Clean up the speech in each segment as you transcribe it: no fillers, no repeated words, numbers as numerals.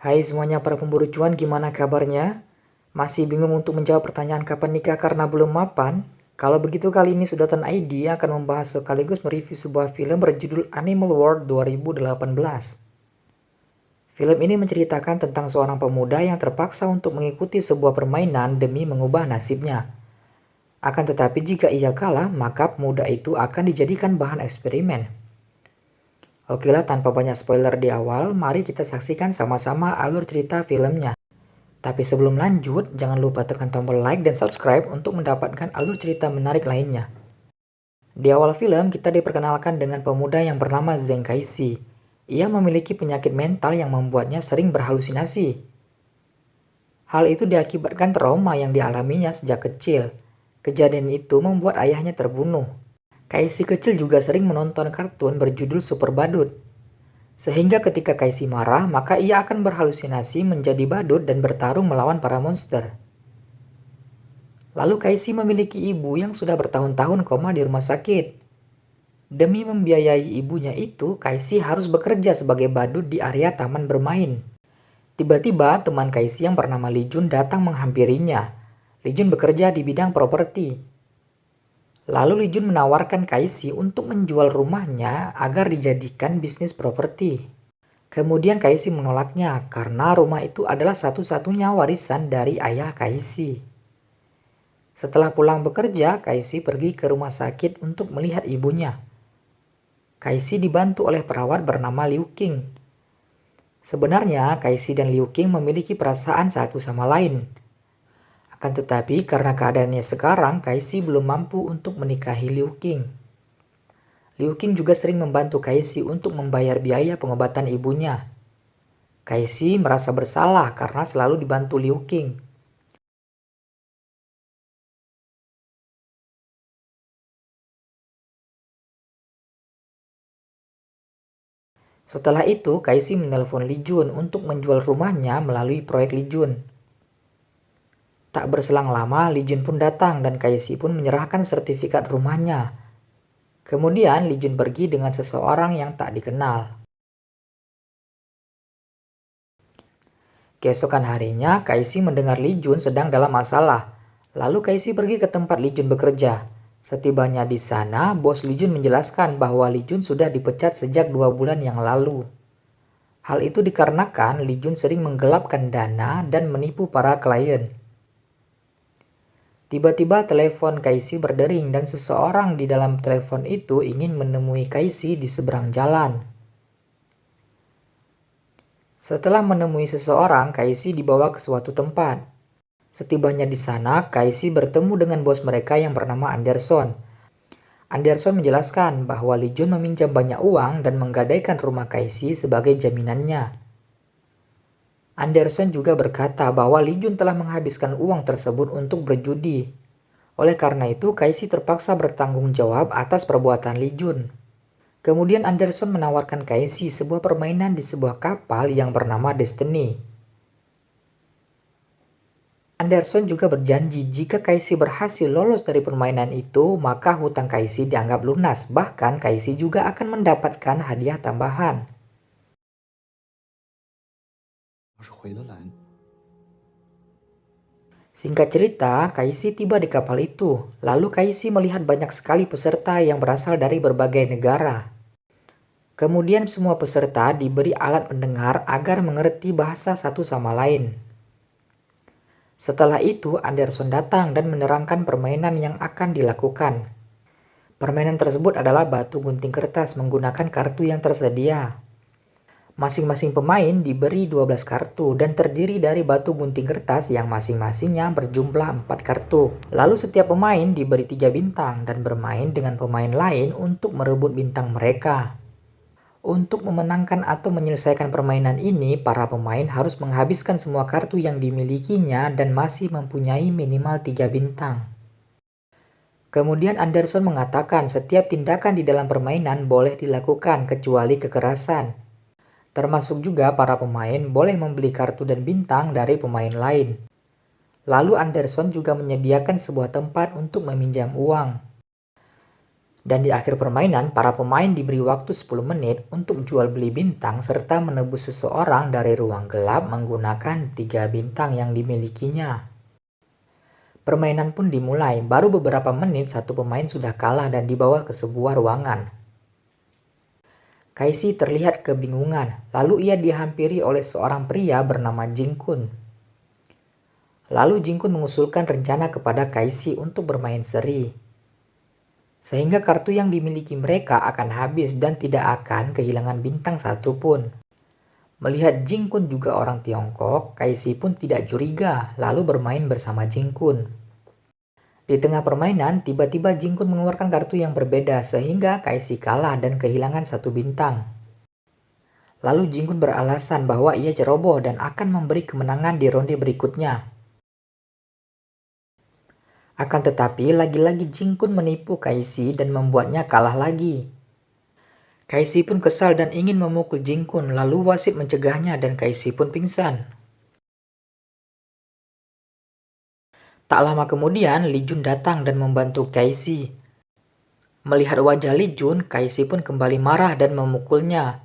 Hai semuanya para pemburu cuan, gimana kabarnya? Masih bingung untuk menjawab pertanyaan kapan nikah karena belum mapan? Kalau begitu kali ini Sudotan ID akan membahas sekaligus mereview sebuah film berjudul Animal World 2018. Film ini menceritakan tentang seorang pemuda yang terpaksa untuk mengikuti sebuah permainan demi mengubah nasibnya. Akan tetapi jika ia kalah, maka pemuda itu akan dijadikan bahan eksperimen. Oke lah, tanpa banyak spoiler di awal, mari kita saksikan sama-sama alur cerita filmnya. Tapi sebelum lanjut, jangan lupa tekan tombol like dan subscribe untuk mendapatkan alur cerita menarik lainnya. Di awal film, kita diperkenalkan dengan pemuda yang bernama Zheng Kaixi. Ia memiliki penyakit mental yang membuatnya sering berhalusinasi. Hal itu diakibatkan trauma yang dialaminya sejak kecil. Kejadian itu membuat ayahnya terbunuh. Kaixi kecil juga sering menonton kartun berjudul Super Badut. Sehingga ketika Kaixi marah, maka ia akan berhalusinasi menjadi badut dan bertarung melawan para monster. Lalu Kaixi memiliki ibu yang sudah bertahun-tahun koma di rumah sakit. Demi membiayai ibunya itu, Kaixi harus bekerja sebagai badut di area taman bermain. Tiba-tiba teman Kaixi yang bernama Li Jun datang menghampirinya. Li Jun bekerja di bidang properti. Lalu Li Jun menawarkan Kaixi untuk menjual rumahnya agar dijadikan bisnis properti. Kemudian Kaixi menolaknya karena rumah itu adalah satu-satunya warisan dari ayah Kaixi. Setelah pulang bekerja, Kaixi pergi ke rumah sakit untuk melihat ibunya. Kaixi dibantu oleh perawat bernama Liu Qing. Sebenarnya Kaixi dan Liu Qing memiliki perasaan satu sama lain. Akan tetapi karena keadaannya sekarang, Kaixi belum mampu untuk menikahi Liu Qing. Liu Qing juga sering membantu Kaixi untuk membayar biaya pengobatan ibunya. Kaixi merasa bersalah karena selalu dibantu Liu Qing. Setelah itu, Kaixi menelpon Li Jun untuk menjual rumahnya melalui proyek Li Jun. Tak berselang lama, Li Jun pun datang dan Kaixi pun menyerahkan sertifikat rumahnya. Kemudian Li Jun pergi dengan seseorang yang tak dikenal. Keesokan harinya, Kaixi mendengar Li Jun sedang dalam masalah. Lalu Kaixi pergi ke tempat Li Jun bekerja. Setibanya di sana, bos Li Jun menjelaskan bahwa Li Jun sudah dipecat sejak 2 bulan yang lalu. Hal itu dikarenakan Li Jun sering menggelapkan dana dan menipu para klien. Tiba-tiba telepon Kaixi berdering dan seseorang di dalam telepon itu ingin menemui Kaixi di seberang jalan. Setelah menemui seseorang, Kaixi dibawa ke suatu tempat. Setibanya di sana, Kaixi bertemu dengan bos mereka yang bernama Anderson. Anderson menjelaskan bahwa Li Jun meminjam banyak uang dan menggadaikan rumah Kaixi sebagai jaminannya. Anderson juga berkata bahwa Li Jun telah menghabiskan uang tersebut untuk berjudi. Oleh karena itu, Kaixi terpaksa bertanggung jawab atas perbuatan Li Jun. Kemudian Anderson menawarkan Kaixi sebuah permainan di sebuah kapal yang bernama Destiny. Anderson juga berjanji jika Kaixi berhasil lolos dari permainan itu, maka hutang Kaixi dianggap lunas. Bahkan Kaixi juga akan mendapatkan hadiah tambahan. Singkat cerita, Kaixi tiba di kapal itu. Lalu Kaixi melihat banyak sekali peserta yang berasal dari berbagai negara. Kemudian semua peserta diberi alat pendengar agar mengerti bahasa satu sama lain. Setelah itu, Anderson datang dan menerangkan permainan yang akan dilakukan. Permainan tersebut adalah batu gunting kertas menggunakan kartu yang tersedia. Masing-masing pemain diberi 12 kartu dan terdiri dari batu gunting kertas yang masing-masingnya berjumlah 4 kartu. Lalu setiap pemain diberi 3 bintang dan bermain dengan pemain lain untuk merebut bintang mereka. Untuk memenangkan atau menyelesaikan permainan ini, para pemain harus menghabiskan semua kartu yang dimilikinya dan masih mempunyai minimal 3 bintang. Kemudian Anderson mengatakan setiap tindakan di dalam permainan boleh dilakukan kecuali kekerasan. Termasuk juga para pemain boleh membeli kartu dan bintang dari pemain lain. Lalu Anderson juga menyediakan sebuah tempat untuk meminjam uang. Dan di akhir permainan, para pemain diberi waktu 10 menit untuk jual beli bintang serta menebus seseorang dari ruang gelap menggunakan 3 bintang yang dimilikinya. Permainan pun dimulai, baru beberapa menit satu pemain sudah kalah dan dibawa ke sebuah ruangan. Kaisi terlihat kebingungan, lalu ia dihampiri oleh seorang pria bernama Jingkun. Lalu Jingkun mengusulkan rencana kepada Kaisi untuk bermain seri. Sehingga kartu yang dimiliki mereka akan habis dan tidak akan kehilangan bintang satupun. Melihat Jingkun juga orang Tiongkok, Kaisi pun tidak curiga, lalu bermain bersama Jingkun. Di tengah permainan, tiba-tiba Jingkun mengeluarkan kartu yang berbeda sehingga Kaisi kalah dan kehilangan satu bintang. Lalu Jingkun beralasan bahwa ia ceroboh dan akan memberi kemenangan di ronde berikutnya. Akan tetapi, lagi-lagi Jingkun menipu Kaisi dan membuatnya kalah lagi. Kaisi pun kesal dan ingin memukul Jingkun, lalu wasit mencegahnya dan Kaisi pun pingsan. Tak lama kemudian, Li Jun datang dan membantu Kaisi. Melihat wajah Li Jun, Kaisi pun kembali marah dan memukulnya.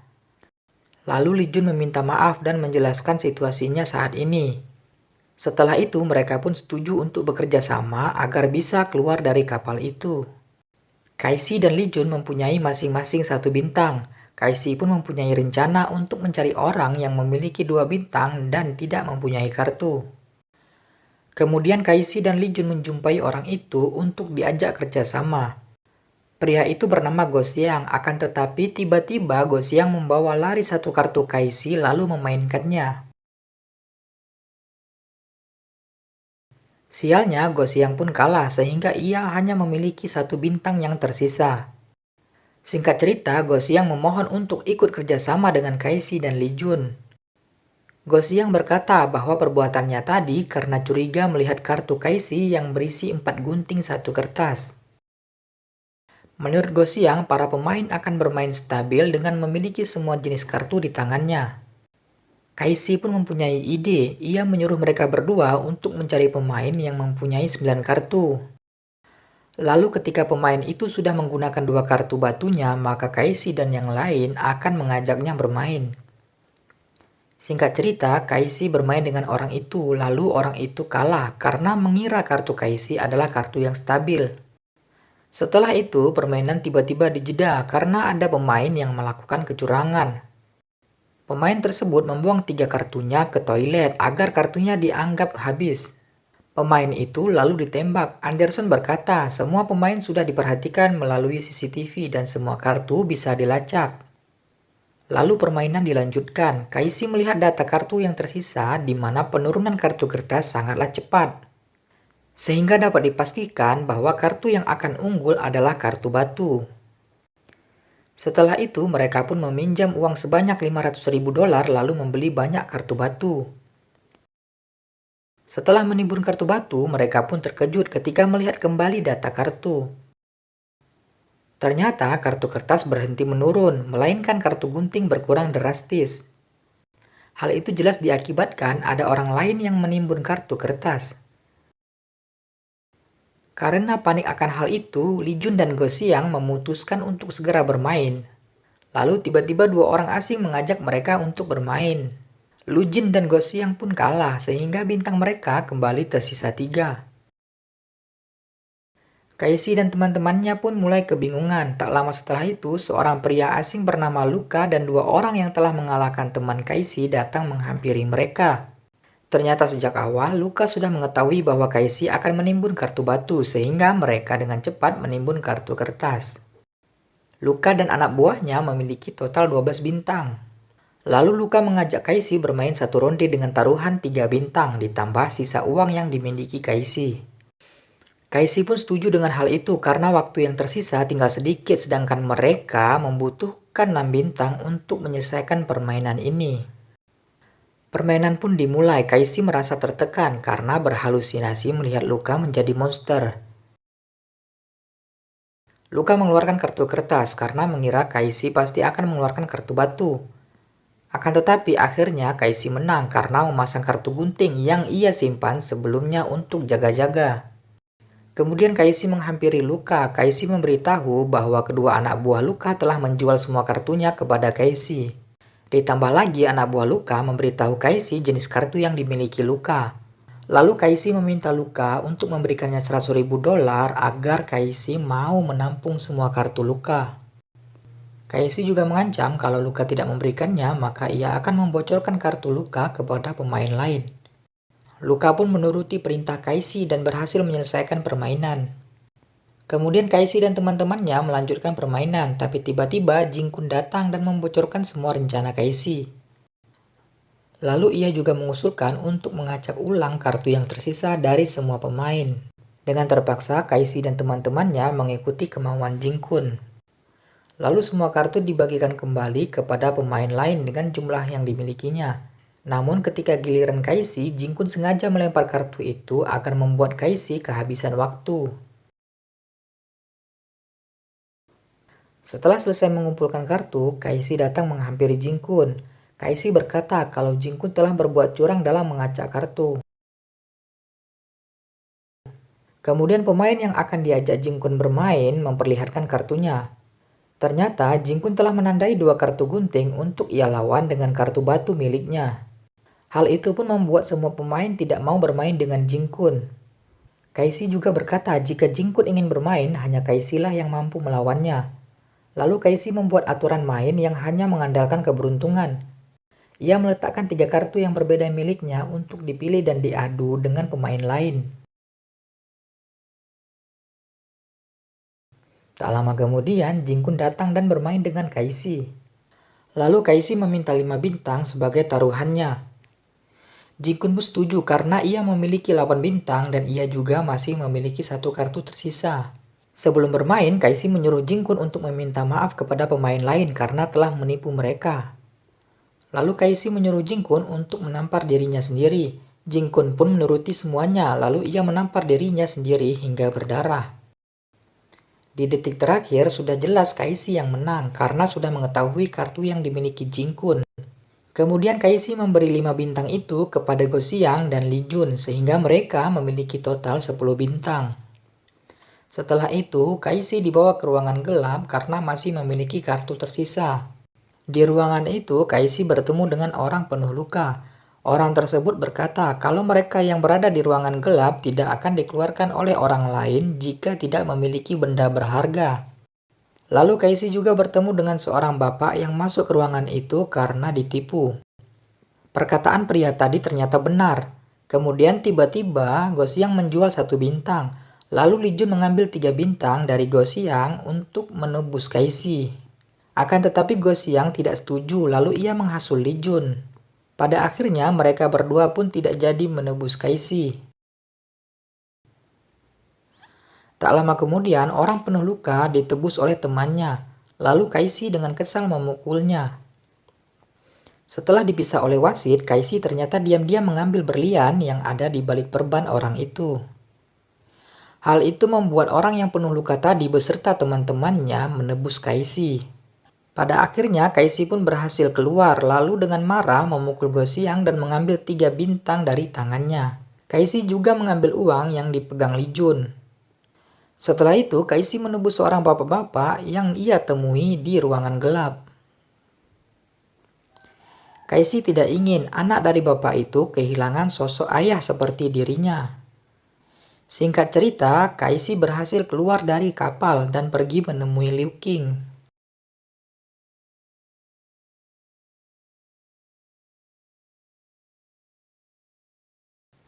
Lalu Li Jun meminta maaf dan menjelaskan situasinya saat ini. Setelah itu, mereka pun setuju untuk bekerja sama agar bisa keluar dari kapal itu. Kaisi dan Li Jun mempunyai masing-masing satu bintang. Kaisi pun mempunyai rencana untuk mencari orang yang memiliki 2 bintang dan tidak mempunyai kartu. Kemudian Kaisi dan Li Jun menjumpai orang itu untuk diajak kerjasama. Pria itu bernama Go Xiang, akan tetapi tiba-tiba Go Xiang membawa lari satu kartu Kaisi lalu memainkannya. Sialnya, Go Xiang pun kalah sehingga ia hanya memiliki satu bintang yang tersisa. Singkat cerita, Go Xiang memohon untuk ikut kerjasama dengan Kaisi dan Li Jun. Go Xiang berkata bahwa perbuatannya tadi karena curiga melihat kartu Kaisi yang berisi 4 gunting satu kertas. Menurut Go Xiang, para pemain akan bermain stabil dengan memiliki semua jenis kartu di tangannya. Kaisi pun mempunyai ide, ia menyuruh mereka berdua untuk mencari pemain yang mempunyai 9 kartu. Lalu ketika pemain itu sudah menggunakan 2 kartu batunya, maka Kaisi dan yang lain akan mengajaknya bermain. Singkat cerita, Kaisi bermain dengan orang itu, lalu orang itu kalah karena mengira kartu Kaisi adalah kartu yang stabil. Setelah itu, permainan tiba-tiba dijeda karena ada pemain yang melakukan kecurangan. Pemain tersebut membuang 3 kartunya ke toilet agar kartunya dianggap habis. Pemain itu lalu ditembak. Anderson berkata, semua pemain sudah diperhatikan melalui CCTV dan semua kartu bisa dilacak. Lalu permainan dilanjutkan. Kaisi melihat data kartu yang tersisa di mana penurunan kartu kertas sangatlah cepat. Sehingga dapat dipastikan bahwa kartu yang akan unggul adalah kartu batu. Setelah itu, mereka pun meminjam uang sebanyak $500.000 lalu membeli banyak kartu batu. Setelah menimbun kartu batu, mereka pun terkejut ketika melihat kembali data kartu. Ternyata kartu kertas berhenti menurun, melainkan kartu gunting berkurang drastis. Hal itu jelas diakibatkan ada orang lain yang menimbun kartu kertas. Karena panik akan hal itu, Li Jun dan Go Xiang memutuskan untuk segera bermain. Lalu tiba-tiba 2 orang asing mengajak mereka untuk bermain. Lu Jin dan Go Xiang pun kalah sehingga bintang mereka kembali tersisa 3. Kaisi dan teman-temannya pun mulai kebingungan. Tak lama setelah itu, seorang pria asing bernama Luka dan 2 orang yang telah mengalahkan teman Kaisi datang menghampiri mereka. Ternyata sejak awal, Luka sudah mengetahui bahwa Kaisi akan menimbun kartu batu sehingga mereka dengan cepat menimbun kartu kertas. Luka dan anak buahnya memiliki total 12 bintang. Lalu Luka mengajak Kaisi bermain satu ronde dengan taruhan 3 bintang ditambah sisa uang yang dimiliki Kaisi. Kaisi pun setuju dengan hal itu karena waktu yang tersisa tinggal sedikit sedangkan mereka membutuhkan 6 bintang untuk menyelesaikan permainan ini. Permainan pun dimulai. Kaisi merasa tertekan karena berhalusinasi melihat Luka menjadi monster. Luka mengeluarkan kartu kertas karena mengira Kaisi pasti akan mengeluarkan kartu batu. Akan tetapi akhirnya Kaisi menang karena memasang kartu gunting yang ia simpan sebelumnya untuk jaga-jaga. Kemudian Kaishi menghampiri Luka. Kaishi memberitahu bahwa kedua anak buah Luka telah menjual semua kartunya kepada Kaishi. Ditambah lagi anak buah Luka memberitahu Kaishi jenis kartu yang dimiliki Luka. Lalu Kaishi meminta Luka untuk memberikannya $100.000 agar Kaishi mau menampung semua kartu Luka. Kaishi juga mengancam kalau Luka tidak memberikannya, maka ia akan membocorkan kartu Luka kepada pemain lain. Luka pun menuruti perintah Kaishi dan berhasil menyelesaikan permainan. Kemudian Kaishi dan teman-temannya melanjutkan permainan, tapi tiba-tiba Jin-kun datang dan membocorkan semua rencana Kaishi. Lalu ia juga mengusulkan untuk mengacak ulang kartu yang tersisa dari semua pemain. Dengan terpaksa, Kaishi dan teman-temannya mengikuti kemauan Jin-kun. Lalu semua kartu dibagikan kembali kepada pemain lain dengan jumlah yang dimilikinya. Namun ketika giliran Kaishi, Jin-kun sengaja melempar kartu itu agar membuat Kaishi kehabisan waktu. Setelah selesai mengumpulkan kartu, Kaishi datang menghampiri Jin-kun. Kaishi berkata kalau Jin-kun telah berbuat curang dalam mengacak kartu. Kemudian pemain yang akan diajak Jin-kun bermain memperlihatkan kartunya. Ternyata Jin-kun telah menandai 2 kartu gunting untuk ia lawan dengan kartu batu miliknya. Hal itu pun membuat semua pemain tidak mau bermain dengan Jin-kun. Kaishi juga berkata jika Jin-kun ingin bermain, hanya Kaishi lah yang mampu melawannya. Lalu Kaishi membuat aturan main yang hanya mengandalkan keberuntungan. Ia meletakkan 3 kartu yang berbeda miliknya untuk dipilih dan diadu dengan pemain lain. Tak lama kemudian, Jin-kun datang dan bermain dengan Kaishi. Lalu Kaishi meminta 5 bintang sebagai taruhannya. Jin-kun pun setuju karena ia memiliki 8 bintang dan ia juga masih memiliki 1 kartu tersisa. Sebelum bermain, Kaishi menyuruh Jin-kun untuk meminta maaf kepada pemain lain karena telah menipu mereka. Lalu Kaishi menyuruh Jin-kun untuk menampar dirinya sendiri. Jin-kun pun menuruti semuanya, lalu ia menampar dirinya sendiri hingga berdarah. Di detik terakhir sudah jelas Kaishi yang menang karena sudah mengetahui kartu yang dimiliki Jin-kun. Kemudian Kaishi memberi 5 bintang itu kepada Go Xiang dan Li Jun sehingga mereka memiliki total 10 bintang. Setelah itu, Kaishi dibawa ke ruangan gelap karena masih memiliki kartu tersisa. Di ruangan itu, Kaishi bertemu dengan orang penuh luka. Orang tersebut berkata kalau mereka yang berada di ruangan gelap tidak akan dikeluarkan oleh orang lain jika tidak memiliki benda berharga. Lalu Kaishi juga bertemu dengan seorang bapak yang masuk ke ruangan itu karena ditipu. Perkataan pria tadi ternyata benar. Kemudian tiba-tiba Go Xiang menjual 1 bintang. Lalu Li Jun mengambil 3 bintang dari Go Xiang untuk menebus Kaishi. Akan tetapi Go Xiang tidak setuju, lalu ia menghasut Li Jun. Pada akhirnya mereka berdua pun tidak jadi menebus Kaishi. Tak lama kemudian, orang penuh luka ditebus oleh temannya. Lalu Kaishi dengan kesal memukulnya. Setelah dipisah oleh wasit, Kaishi ternyata diam-diam mengambil berlian yang ada di balik perban orang itu. Hal itu membuat orang yang penuh luka tadi beserta teman-temannya menebus Kaishi. Pada akhirnya, Kaishi pun berhasil keluar, lalu dengan marah memukul Go Xiang dan mengambil 3 bintang dari tangannya. Kaishi juga mengambil uang yang dipegang Li Jun. Setelah itu, Kaishi menebus seorang bapak-bapak yang ia temui di ruangan gelap. Kaishi tidak ingin anak dari bapak itu kehilangan sosok ayah seperti dirinya. Singkat cerita, Kaishi berhasil keluar dari kapal dan pergi menemui Liu Qing.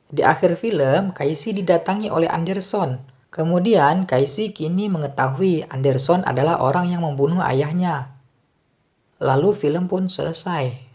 Di akhir film, Kaishi didatangi oleh Anderson. Kemudian, Kaishi kini mengetahui Anderson adalah orang yang membunuh ayahnya. Lalu film pun selesai.